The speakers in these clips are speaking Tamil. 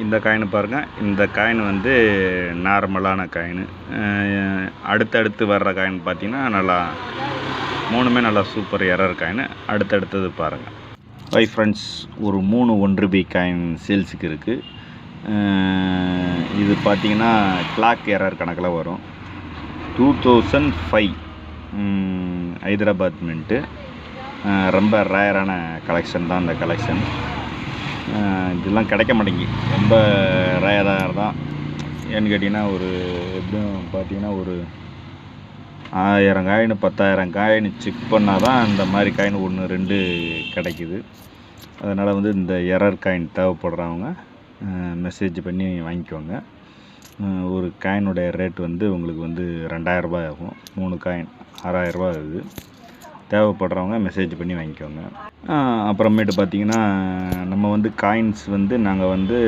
இந்த காயின் பாருங்கள். இந்த காயின் வந்து நார்மலான காயின். அடுத்தடுத்து வர்ற காயின் பார்த்திங்கன்னா நல்லா மூணுமே நல்லா சூப்பர் எரர் காயின். அடுத்தடுத்தது பாருங்கள். ஹை ஃப்ரெண்ட்ஸ், ஒரு 3 1 காயின் சேல்ஸுக்கு இருக்குது. இது பார்த்திங்கன்னா கிளாக் எரர் கணக்கில் வரும். 2005 ஹைதராபாத் மின்ட்டு. ரொம்ப ரேரான கலெக்ஷன் தான் இந்த கலெக்ஷன். இதெல்லாம் கிடைக்க மாட்டேங்கி, ரொம்ப ரேராக தான். ஏன்னு கேட்டிங்கன்னா ஒரு எப்படியும் பார்த்திங்கன்னா ஒரு 1000 காயின் 10,000 காயின் செக் பண்ணால் தான் இந்த மாதிரி காயின் 1 2 கிடைக்குது. அதனால் வந்து இந்த எரர் காயின் தேவைப்படுறவங்க மெசேஜ் பண்ணி வாங்கிக்கோங்க. ஒரு காயினுடைய ரேட் வந்து உங்களுக்கு வந்து 2000 ரூபாய் ஆகும். 3 காயின் 6000 ரூபா ஆகுது. தேவைப்படுறவங்க மெசேஜ் பண்ணி வாங்கிக்கோங்க. அப்புறமேட்டு பார்த்திங்கன்னா நம்ம வந்து காயின்ஸ் வந்து நாங்கள் வந்து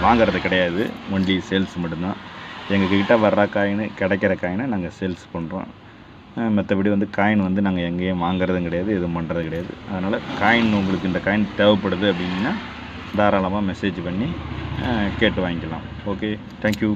வாங்கிறது கிடையாது, ஒன்லி சேல்ஸ் மட்டும்தான். எங்கக்கிட்ட வர்ற காயின் கிடைக்கிற காயினை நாங்கள் சேல்ஸ் பண்ணுறோம். மற்றபடி வந்து காயின் வந்து நாங்கள் எங்கேயும் வாங்குறதும் கிடையாது, எதுவும் பண்ணுறது கிடையாது. அதனால் காயின் உங்களுக்கு இந்த காயின் தேவைப்படுது அப்படின்னா தாராளமாக மெசேஜ் பண்ணி கேட்டு வாங்கிக்கலாம். Okay, thank you.